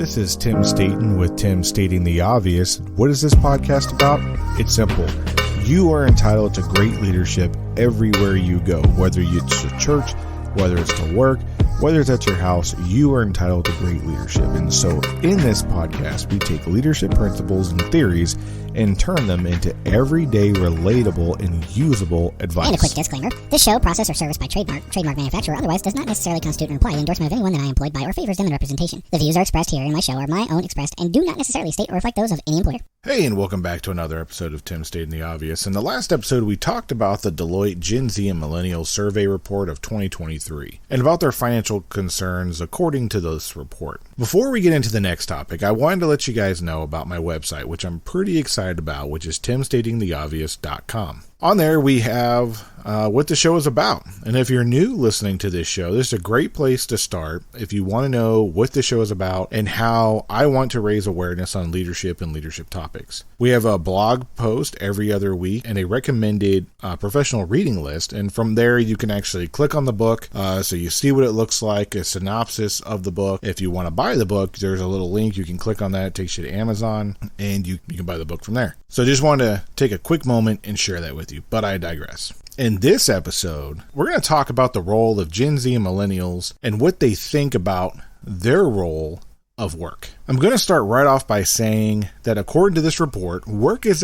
This is Tim Staten with Tim Stating the Obvious. What is this podcast about? It's simple. You are entitled to great leadership everywhere you go, whether it's to church, whether it's to work, whether it's at your house, you are entitled to great leadership. And so in this podcast, we take leadership principles and theories and turn them into everyday, relatable, and usable advice. And a quick disclaimer. This show, process, or service by trademark manufacturer, or otherwise does not necessarily constitute an implied endorsement of anyone that I am employed by or favors them in representation. The views are expressed here in my show are my own expressed and do not necessarily state or reflect those of any employer. Hey, and welcome back to another episode of Tim Stating the Obvious. In the last episode, we talked about the Deloitte Gen Z and Millennials survey report of 2023 and about their financial concerns according to this report. Before we get into the next topic, I wanted to let you guys know about my website, which I'm pretty excited about, which is timstatingtheobvious.com. On there, we have what the show is about. And if you're new listening to this show, this is a great place to start if you want to know what the show is about and how I want to raise awareness on leadership and leadership topics. We have a blog post every other week and a recommended professional reading list. And from there, you can actually click on the book so you see what it looks like, a synopsis of the book. If you want to buy the book, there's a little link. You can click on that. It takes you to Amazon, and you can buy the book from there. So I just wanted to take a quick moment and share that with you, but I digress. In this episode, we're going to talk about the role of Gen Z and Millennials and what they think about their role of work. I'm going to start right off by saying that according to this report, work is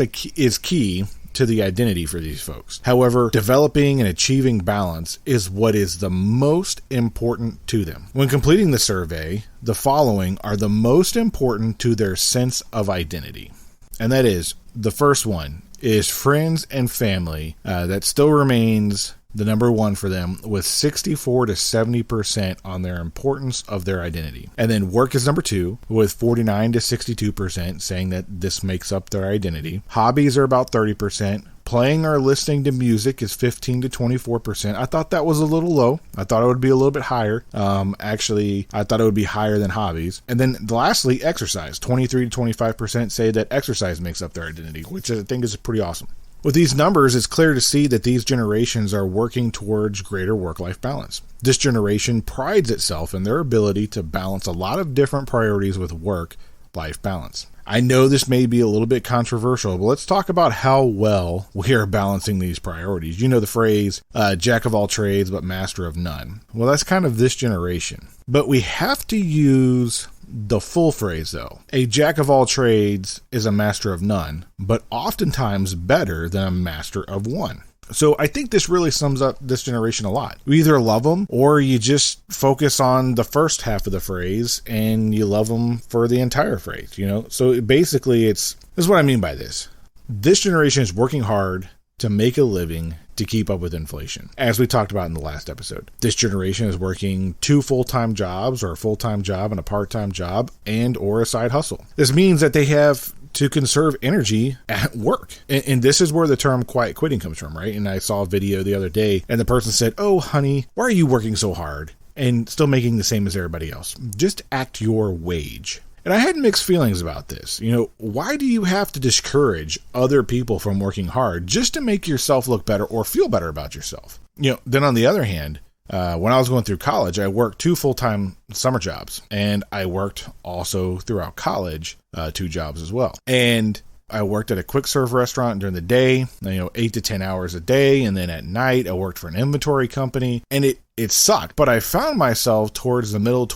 key to the identity for these folks. However, developing and achieving balance is what is the most important to them. When completing the survey, the following are the most important to their sense of identity. And that is, the first one is friends and family. That still remains the number one for them, with 64 to 70% on their importance of their identity. And then work is number two, with 49 to 62% saying that this makes up their identity. Hobbies are about 30%. Playing or listening to music is 15 to 24%. I thought that was a little low. I thought it would be a little bit higher. Actually, I thought it would be higher than hobbies. And then lastly, exercise. 23 to 25% say that exercise makes up their identity, which I think is pretty awesome. With these numbers, it's clear to see that these generations are working towards greater work-life balance. This generation prides itself in their ability to balance a lot of different priorities with work-life balance. I know this may be a little bit controversial, but let's talk about how well we are balancing these priorities. You know the phrase, jack of all trades, but master of none. Well, that's kind of this generation. But we have to use the full phrase, though. A jack of all trades is a master of none, but oftentimes better than a master of one. So I think this really sums up this generation a lot. You either love them or you just focus on the first half of the phrase and you love them for the entire phrase, you know? So basically this is what I mean by this. This generation is working hard to make a living to keep up with inflation. As we talked about in the last episode, this generation is working 2 full-time jobs or a full-time job and a part-time job and or a side hustle. This means that they have to conserve energy at work. And this is where the term quiet quitting comes from, right? And I saw a video the other day and the person said, "Oh, honey, why are you working so hard and still making the same as everybody else? Just act your wage." And I had mixed feelings about this. You know, why do you have to discourage other people from working hard just to make yourself look better or feel better about yourself? You know, then on the other hand, when I was going through college, I worked 2 full-time summer jobs, and I worked also throughout college 2 jobs as well. And I worked at a quick serve restaurant during the day, 8 to 10 hours a day, and then at night I worked for an inventory company, and it sucked. But I found myself towards the middle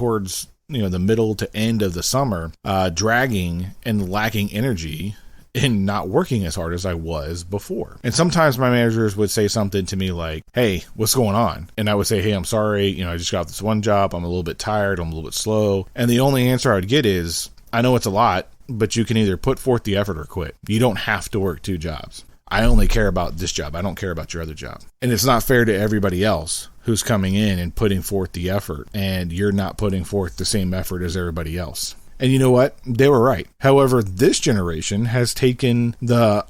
to end of the summer, dragging and lacking energy and not working as hard as I was before. And sometimes my managers would say something to me like, "Hey, what's going on?" And I would say, "Hey, I'm sorry. I just got this one job. I'm a little bit tired. I'm a little bit slow." And the only answer I would get is, "I know it's a lot, but you can either put forth the effort or quit. You don't have to work 2 jobs. I only care about this job. I don't care about your other job." And it's not fair to everybody else who's coming in and putting forth the effort, and you're not putting forth the same effort as everybody else. And you know what? They were right. However, this generation has taken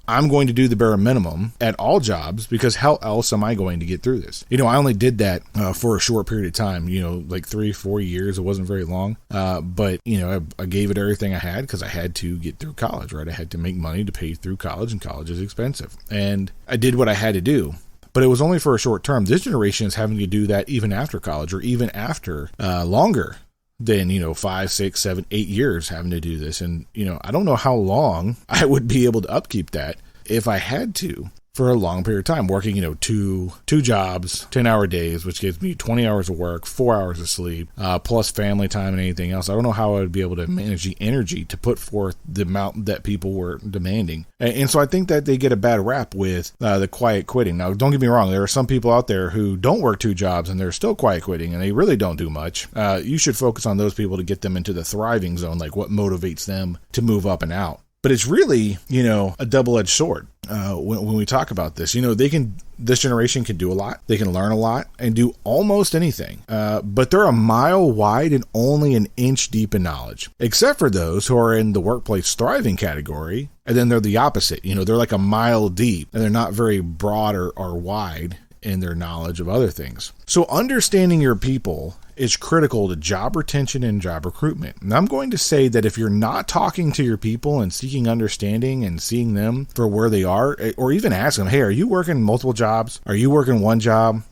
I'm going to do the bare minimum at all jobs because how else am I going to get through this? I only did that for a short period of time, like 3-4 years. It wasn't very long. But I gave it everything I had because I had to get through college, right? I had to make money to pay through college, and college is expensive. And I did what I had to do. But it was only for a short term. This generation is having to do that even after college or even after longer than, 5, 6, 7, 8 years having to do this. And, I don't know how long I would be able to upkeep that if I had to for a long period of time, working, two jobs, 10-hour days, which gives me 20 hours of work, 4 hours of sleep, plus family time and anything else. I don't know how I would be able to manage the energy to put forth the amount that people were demanding. And so I think that they get a bad rap with the quiet quitting. Now, don't get me wrong. There are some people out there who don't work 2 jobs and they're still quiet quitting and they really don't do much. You should focus on those people to get them into the thriving zone, like what motivates them to move up and out. But it's really, a double-edged sword when we talk about this. This generation can do a lot. They can learn a lot and do almost anything. But they're a mile wide and only an inch deep in knowledge, except for those who are in the workplace thriving category. And then they're the opposite. They're like a mile deep and they're not very broad or wide in their knowledge of other things. So understanding your people is critical to job retention and job recruitment. And I'm going to say that if you're not talking to your people and seeking understanding and seeing them for where they are, or even ask them, hey, are you working multiple jobs? Are you working one job?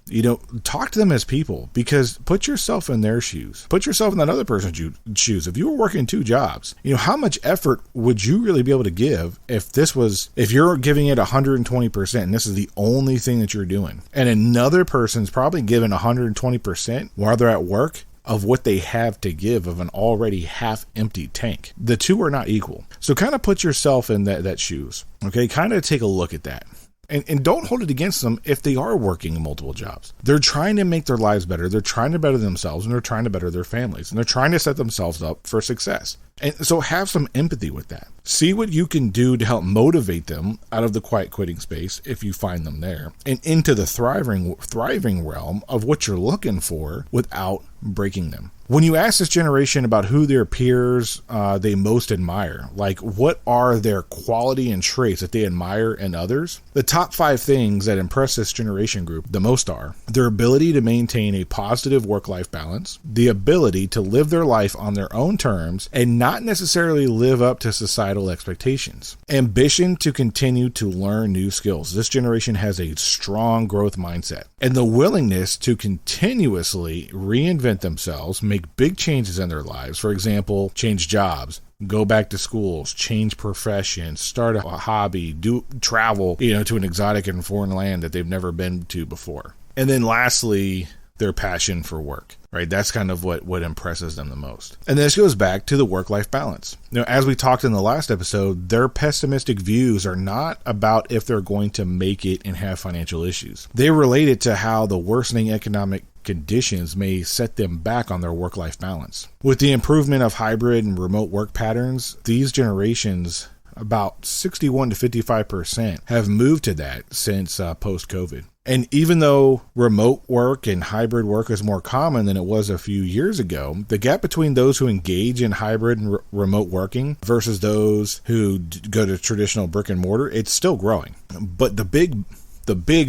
Talk to them as people, because put yourself in their shoes. Put yourself in that other person's shoes. If you were working 2 jobs, how much effort would you really be able to give if you're giving it 120% and this is the only thing that you're doing, and another person's probably given 120% while they're at work of what they have to give of an already half empty tank. The two are not equal. So kind of put yourself in that shoes. Okay. Kind of take a look at that. And don't hold it against them if they are working multiple jobs. They're trying to make their lives better. They're trying to better themselves, and they're trying to better their families, and they're trying to set themselves up for success. And so have some empathy with that. See what you can do to help motivate them out of the quiet quitting space, if you find them there, and into the thriving realm of what you're looking for without breaking them. When you ask this generation about who their peers they most admire, like what are their quality and traits that they admire in others, the top 5 things that impress this generation group the most are their ability to maintain a positive work-life balance, the ability to live their life on their own terms and not necessarily live up to societal expectations, ambition to continue to learn new skills. This generation has a strong growth mindset, and the willingness to continuously reinvent themselves, make big changes in their lives. For example, change jobs, go back to schools, change professions, start a hobby, travel, to an exotic and foreign land that they've never been to before. And then lastly, their passion for work, right? That's kind of what impresses them the most. And this goes back to the work-life balance. As we talked in the last episode, their pessimistic views are not about if they're going to make it and have financial issues. They relate it to how the worsening economic conditions may set them back on their work-life balance. With the improvement of hybrid and remote work patterns, these generations, about 61 to 55%, have moved to that since post-COVID. And even though remote work and hybrid work is more common than it was a few years ago, the gap between those who engage in hybrid and remote working versus those who go to traditional brick and mortar, it's still growing. But the big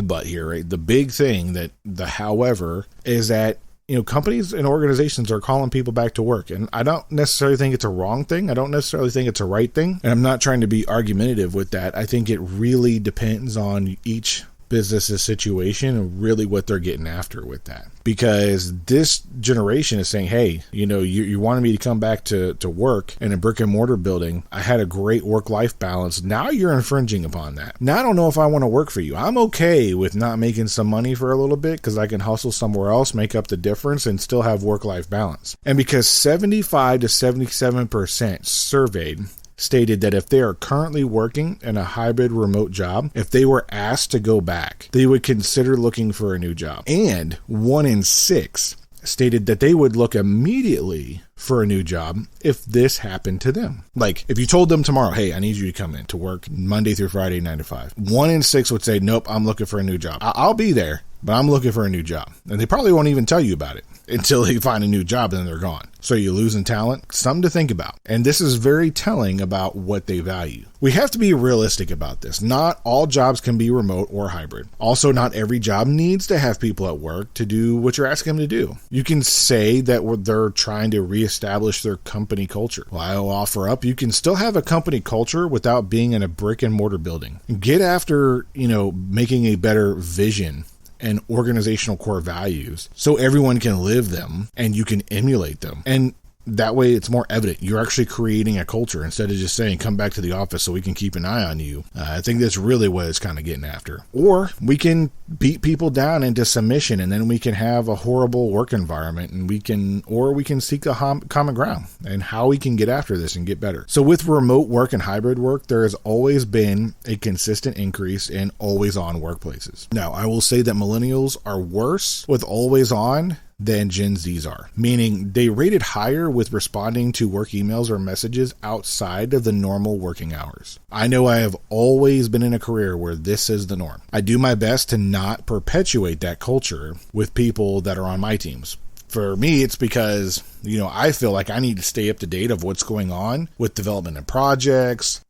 but here, right? The big thing however, is that companies and organizations are calling people back to work. And I don't necessarily think it's a wrong thing. I don't necessarily think it's a right thing. And I'm not trying to be argumentative with that. I think it really depends on each business's situation and really what they're getting after with that. Because this generation is saying, hey, you wanted me to come back to work in a brick and mortar building. I had a great work-life balance. Now you're infringing upon that. Now I don't know if I want to work for you. I'm okay with not making some money for a little bit because I can hustle somewhere else, make up the difference, and still have work-life balance. And because 75 to 77% surveyed stated that if they are currently working in a hybrid remote job, if they were asked to go back, they would consider looking for a new job. And 1 in 6 stated that they would look immediately for a new job if this happened to them. Like, if you told them tomorrow, hey, I need you to come in to work Monday through Friday, 9 to 5, 1 in 6 would say, nope, I'm looking for a new job. I'll be there, but I'm looking for a new job. And they probably won't even tell you about it until they find a new job and then they're gone. So you're losing talent? Something to think about. And this is very telling about what they value. We have to be realistic about this. Not all jobs can be remote or hybrid. Also, not every job needs to have people at work to do what you're asking them to do. You can say that they're trying to reestablish their company culture. Well, I'll offer up, you can still have a company culture without being in a brick and mortar building. Get after, making a better vision and organizational core values so everyone can live them and you can emulate them. And that way it's more evident. You're actually creating a culture instead of just saying, come back to the office so we can keep an eye on you. I think that's really what it's kind of getting after. Or we can beat people down into submission, and then we can have a horrible work environment, and we can seek a common ground and how we can get after this and get better. So with remote work and hybrid work, there has always been a consistent increase in always on workplaces. Now, I will say that millennials are worse with always on than Gen Zs are, meaning they rated higher with responding to work emails or messages outside of the normal working hours. I know I have always been in a career where this is the norm. I do my best to not perpetuate that culture with people that are on my teams. For me, it's because, I feel like I need to stay up to date of what's going on with development and projects,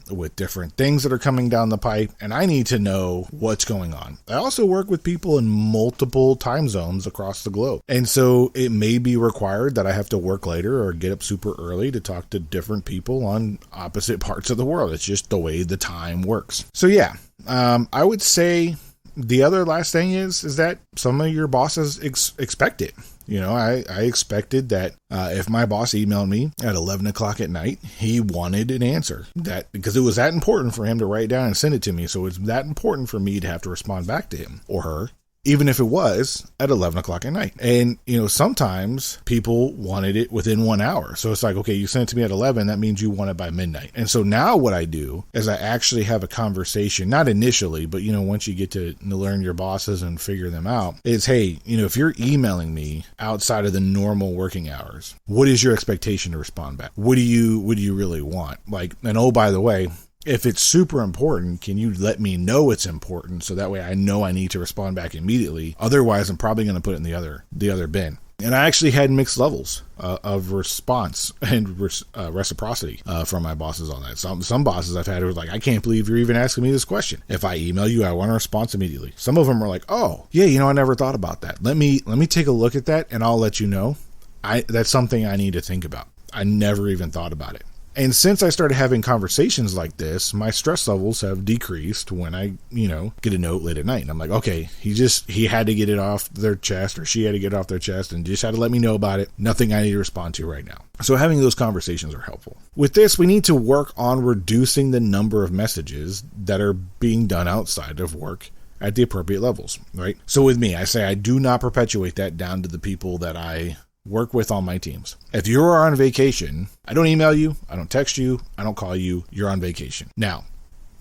with different things that are coming down the pipe, and I need to know what's going on. I also work with people in multiple time zones across the globe. And so it may be required that I have to work later or get up super early to talk to different people on opposite parts of the world. It's just the way the time works. So yeah, I would say the other last thing is that some of your bosses expect it. I expected that if my boss emailed me at 11 o'clock at night, he wanted an answer, that because it was that important for him to write down and send it to me. So it's that important for me to have to respond back to him or her, even if it was at 11 o'clock at night. And, sometimes people wanted it within 1 hour. So it's like, okay, you sent it to me at 11. That means you want it by midnight. And so now what I do is I actually have a conversation, not initially, but, once you get to learn your bosses and figure them out, is, hey, if you're emailing me outside of the normal working hours, what is your expectation to respond back? What do you really want? And oh, by the way, if it's super important, can you let me know it's important so that way I know I need to respond back immediately? Otherwise, I'm probably going to put it in the other bin. And I actually had mixed levels of response and reciprocity from my bosses on that. Some bosses I've had who were like, I can't believe you're even asking me this question. If I email you, I want a response immediately. Some of them are like, oh, yeah, I never thought about that. Let me take a look at that and I'll let you know. That's something I need to think about. I never even thought about it. And since I started having conversations like this, my stress levels have decreased when I, get a note late at night. And I'm like, okay, he had to get it off their chest, or she had to get it off their chest and just had to let me know about it. Nothing I need to respond to right now. So having those conversations are helpful. With this, we need to work on reducing the number of messages that are being done outside of work at the appropriate levels, right? So with me, I say I do not perpetuate that down to the people that I work with on my teams. If you are on vacation, I don't email you, I don't text you, I don't call you, you're on vacation. Now,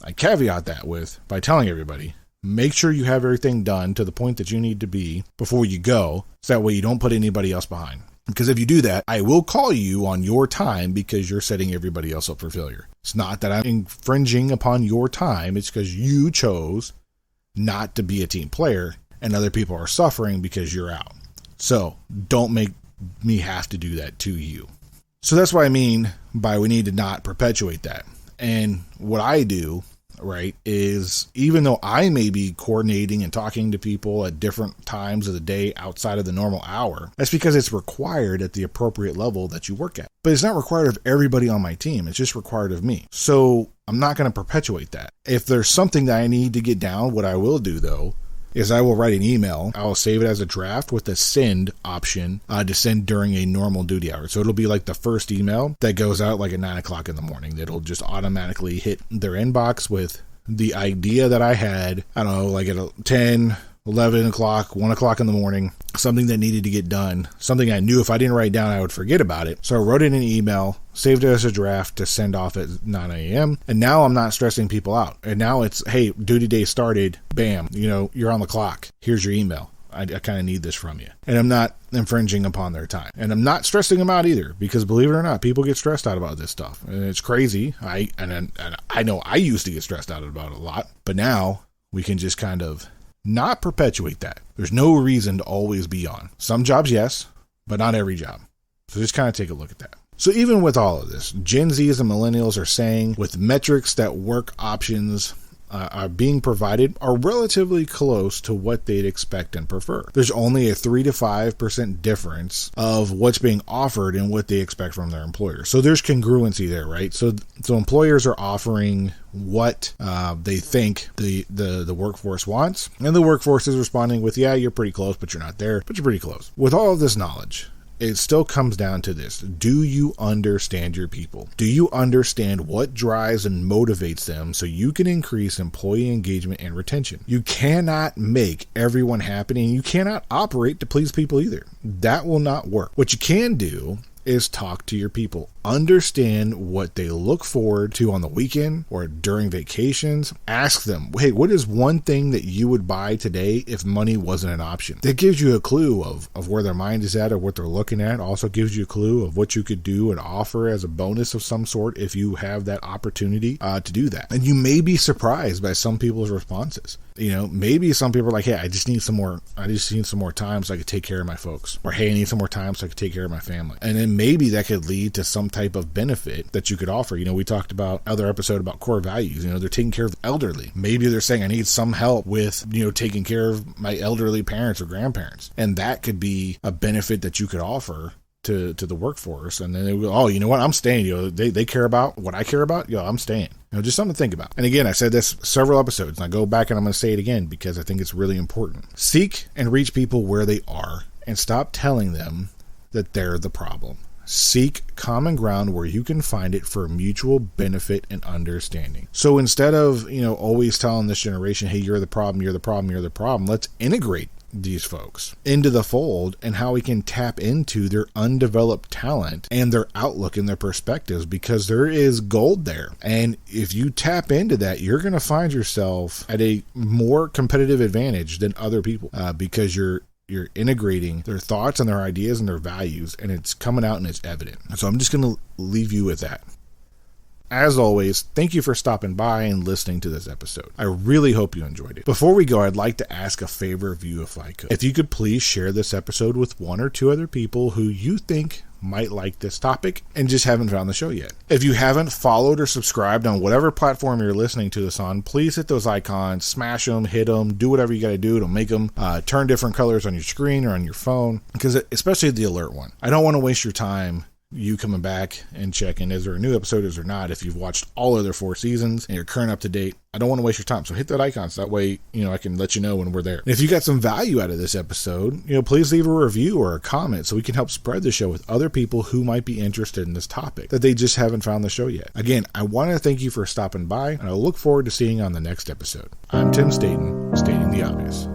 I caveat that by telling everybody, make sure you have everything done to the point that you need to be before you go, so that way you don't put anybody else behind. Because if you do that, I will call you on your time because you're setting everybody else up for failure. It's not that I'm infringing upon your time, it's because you chose not to be a team player and other people are suffering because you're out. So don't make me have to do that to you. So that's what I mean by we need to not perpetuate that. And what I do, right, is even though I may be coordinating and talking to people at different times of the day outside of the normal hour, that's because it's required at the appropriate level that you work at. But it's not required of everybody on my team. It's just required of me. So I'm not going to perpetuate that. If there's something that I need to get down, what I will do though is I will write an email. I'll save it as a draft with a send option to send during a normal duty hour. So it'll be like the first email that goes out like at 9 o'clock in the morning. That'll just automatically hit their inbox with the idea that I had, I don't know, like at 10, 11 o'clock, 1 o'clock in the morning, something that needed to get done, something I knew if I didn't write down, I would forget about it. So I wrote it in an email, saved it as a draft to send off at 9 a.m. And now I'm not stressing people out. And now it's, hey, duty day started. Bam, you're on the clock. Here's your email. I kind of need this from you. And I'm not infringing upon their time. And I'm not stressing them out either, because believe it or not, people get stressed out about this stuff. And it's crazy. I know I used to get stressed out about it a lot, but now we can just kind of not perpetuate that. There's no reason to always be on. Some jobs, yes, but not every job. So just kind of take a look at that. So even with all of this, Gen Zs and millennials are saying with metrics that work options are being provided are relatively close to what they'd expect and prefer. There's only a 3 to 5% difference of what's being offered and what they expect from their employer. So there's congruency there, right? So employers are offering what they think the workforce wants, and the workforce is responding with, yeah, you're pretty close, but you're not there, but you're pretty close. With all of this knowledge, it still comes down to this. Do you understand your people? Do you understand what drives and motivates them so you can increase employee engagement and retention? You cannot make everyone happy, and you cannot operate to please people either. That will not work. What you can do is talk to your people. Understand what they look forward to on the weekend or during vacations. Ask them, hey, what is one thing that you would buy today if money wasn't an option? That gives you a clue of where their mind is at or what they're looking at. Also gives you a clue of what you could do and offer as a bonus of some sort if you have that opportunity to do that. And you may be surprised by some people's responses. Maybe some people are like, hey, I just need some more time so I could take care of my folks. Or, hey, I need some more time so I could take care of my family. And then maybe that could lead to some type of benefit that you could offer. We talked about other episode about core values. They're taking care of the elderly. Maybe they're saying, I need some help with, taking care of my elderly parents or grandparents. And that could be a benefit that you could offer to the workforce. And then they go, oh, you know what? I'm staying. They care about what I care about. I'm staying. Just something to think about. And again, I said this several episodes, and I go back and I'm going to say it again because I think it's really important. Seek and reach people where they are and stop telling them that they're the problem. Seek common ground where you can find it for mutual benefit and understanding. So instead of, always telling this generation, hey, you're the problem, let's integrate these folks into the fold and how we can tap into their undeveloped talent and their outlook and their perspectives, because there is gold there. And if you tap into that, you're going to find yourself at a more competitive advantage than other people because you're integrating their thoughts and their ideas and their values, and it's coming out and it's evident. So I'm just going to leave you with that. As always, thank you for stopping by and listening to this episode. I really hope you enjoyed it. Before we go, I'd like to ask a favor of you if I could. If you could please share this episode with one or two other people who you think might like this topic and just haven't found the show yet. If you haven't followed or subscribed on whatever platform you're listening to this on, please hit those icons, smash them, hit them, do whatever you got to do to make them turn different colors on your screen or on your phone, because especially the alert one. I don't want to waste your time you coming back and checking, is there a new episode, is there not? If you've watched all other 4 seasons and you're current up to date, I don't want to waste your time. So hit that icon so that way, I can let you know when we're there. And if you got some value out of this episode, please leave a review or a comment so we can help spread the show with other people who might be interested in this topic that they just haven't found the show yet. Again, I want to thank you for stopping by, and I look forward to seeing you on the next episode. I'm Tim Staten, stating the obvious.